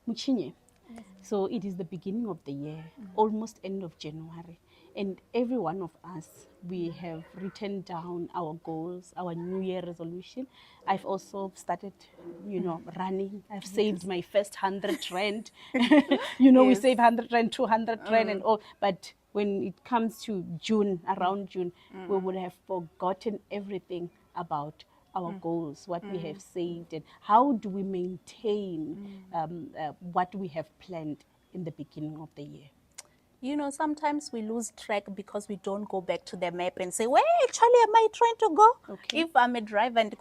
Mutshinye. So it is the beginning of the year, almost end of January. And every one of us, we have written down our goals, our New Year resolution. I've also started, running. I've saved my first 100 rand. We Yes. save 100 rand, 200 rand and all. But when it comes to June, around June, we would have forgotten everything about our goals, what we have saved, and how do we maintain what we have planned in the beginning of the year. Sometimes we lose track because we don't go back to the map and say, where actually am I trying to go? Okay. If I'm a driver and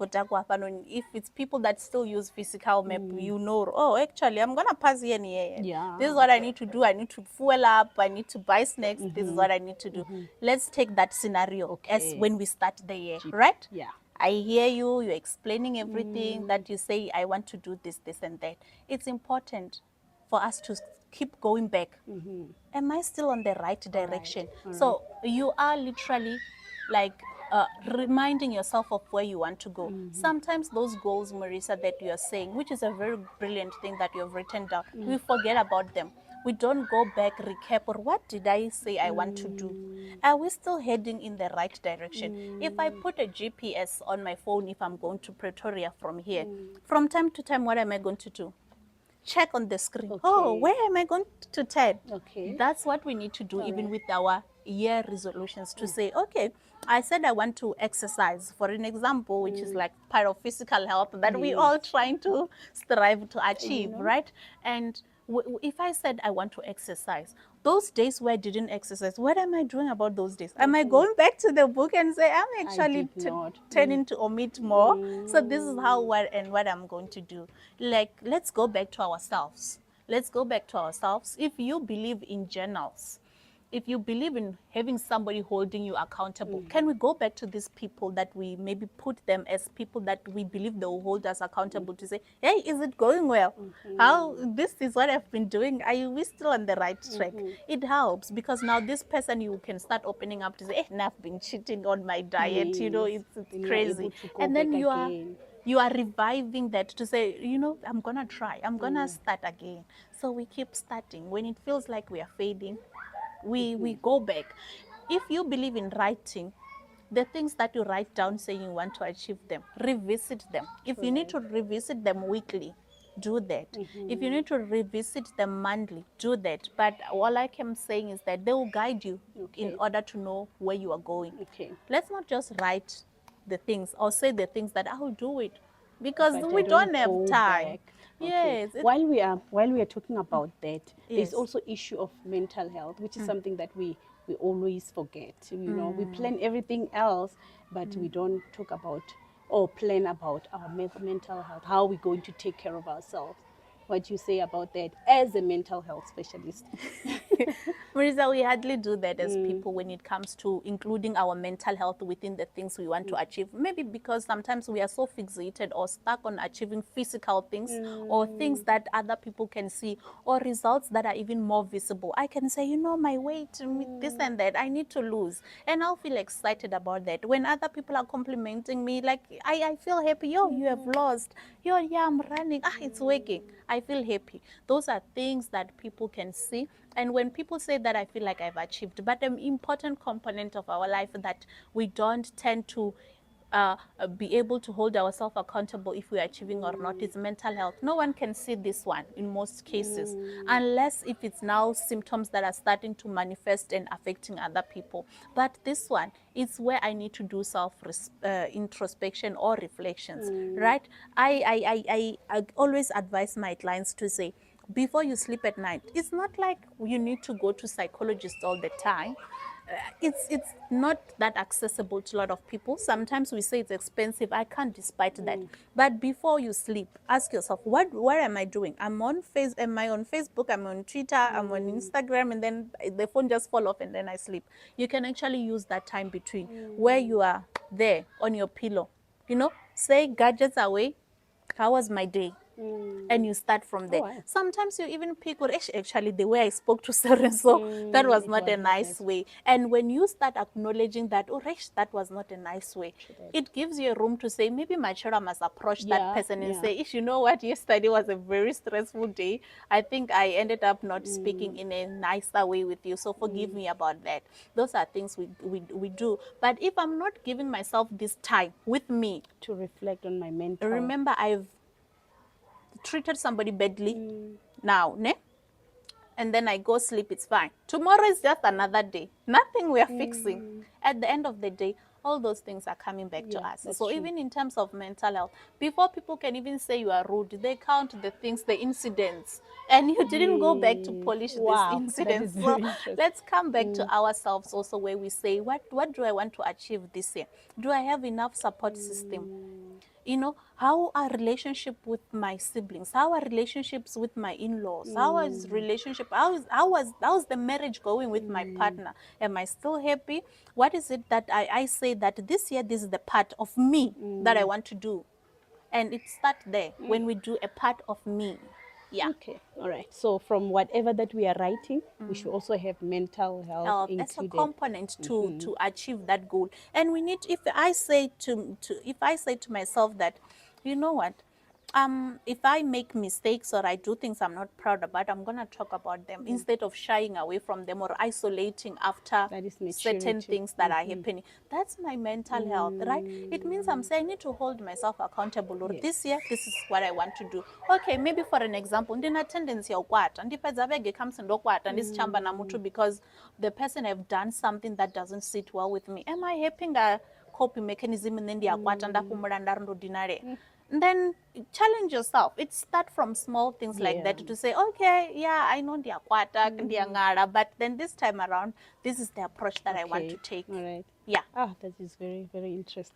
if it's people that still use physical map, oh, actually, I'm going to pass here and here. Yeah. This is what I need to do. I need to fuel up. I need to buy snacks. This is what I need to do. Let's take that scenario as Okay. when we start the year, right? Yeah. I hear you, you're explaining everything that you say, I want to do this, this, and that. It's important for us to keep going back. Am I still on the right direction? So you are literally like reminding yourself of where you want to go. Sometimes those goals, Marisa, that you are saying, which is a very brilliant thing that you have written down, we forget about them. We don't go back, recap, or what did I say I want to do? Are we still heading in the right direction? If I put a GPS on my phone, if I'm going to Pretoria from here, from time to time, what am I going to do? Check on the screen. Okay. Oh, where am I going to turn? Okay. That's what we need to do, even with our year resolutions, to say, okay, I said I want to exercise, for an example, which is like part of physical health that we all trying to strive to achieve, right? And if I said I want to exercise, those days where I didn't exercise, what am I doing about those days? Am I going back to the book and say I'm actually turning to omit more? So this is what I'm going to do. Like, let's go back to ourselves. Let's go back to ourselves. If you believe in journals, if you believe in having somebody holding you accountable, can we go back to these people that we maybe put them as people that we believe they will hold us accountable to say, hey, is it going well? How, this is what I've been doing. Are we still on the right track? It helps because now this person, you can start opening up to say, hey, I've been cheating on my diet, it's crazy. And then you are reviving that to say, I'm going to try. I'm going to start again. So we keep starting. When it feels like we are fading, we go back. If you believe in writing, the things that you write down saying you want to achieve them, revisit them. If you need to revisit them weekly, do that. If you need to revisit them monthly, do that. But all I am saying is that they will guide you in order to know where you are going. Let's not just write the things or say the things that I will do it, because we don't have time. Yes. While we are talking about that, there's also issue of mental health, which is something that we always forget. We plan everything else, but we don't talk about or plan about our mental health, how we're going to take care of ourselves. What you say about that as a mental health specialist? Marisa, we hardly do that as people when it comes to including our mental health within the things we want to achieve. Maybe because sometimes we are so fixated or stuck on achieving physical things or things that other people can see or results that are even more visible. I can say, my weight, this and that, I need to lose. And I'll feel excited about that. When other people are complimenting me, like, I feel happy. You have lost. Yeah, I'm running. It's working. I feel happy. Those are things that people can see. And when people say that, I feel like I've achieved. But an important component of our life that we don't tend to be able to hold ourselves accountable if we're achieving or not is mental health. No one can see this one in most cases, unless if it's now symptoms that are starting to manifest and affecting other people. But this one is where I need to do introspection or reflections, right? I always advise my clients to say, before you sleep at night, it's not like you need to go to psychologists all the time. It's not that accessible to a lot of people. Sometimes we say it's expensive. I can't despite that. But before you sleep, ask yourself, what am I doing? Am I on Facebook? I'm on Twitter, I'm on Instagram, and then the phone just fall off and then I sleep. You can actually use that time between where you are there on your pillow. Say gadgets away. How was my day? And you start from there. wow. Sometimes you even pick, or actually the way I spoke to so that was It not a was not nice way. And when you start acknowledging that, oh, that was not a nice way, it gives you a room to say, maybe my children must approach that person and say, you know what, yesterday was a very stressful day. I think I ended up not speaking in a nicer way with you, so forgive me about that. Those are things we do. But if I'm not giving myself this time with me to reflect on my mental. Remember, I've treated somebody badly now, ne? And then I go sleep, it's fine. Tomorrow is just another day. Nothing we are fixing. At the end of the day, all those things are coming back to us. So true. even in terms of mental health, before people can even say you are rude, they count the things, the incidents. And you didn't go back to polish Wow, these incidents. that is So very interesting. let's come back to ourselves also, where we say, what do I want to achieve this year? Do I have enough support system? You know, how are relationship with my siblings? How are relationships with my in-laws? How is relationship? How's the marriage going with my partner? Am I still happy? What is it that I say that this year, this is the part of me that I want to do? And it starts there when we do a part of me. Yeah. Okay, all right. So from whatever that we are writing, we should also have mental health As a included. component to achieve that goal. And we need, if I say to myself that, you know what, if I make mistakes or I do things I'm not proud about, I'm gonna talk about them instead of shying away from them or isolating after That is certain maturity. things that are happening. That's my mental health, right? It means I'm saying I need to hold myself accountable. Or this year, this is what I want to do. Okay, maybe for an example, ndina tendency ya ukwata ndipedza vege comes ndokwata ndisichamba na mutu because the person have done something that doesn't sit well with me. Am I happy nga coping mechanism and then ndiyakwata ndapumula ndarundodinare? Then challenge yourself. It start from small things like that to say, okay, yeah, I know ndiyakwata ndiyangara, but then this time around, this is the approach that I want to take. All right. Yeah. Ah, that is very, very interesting.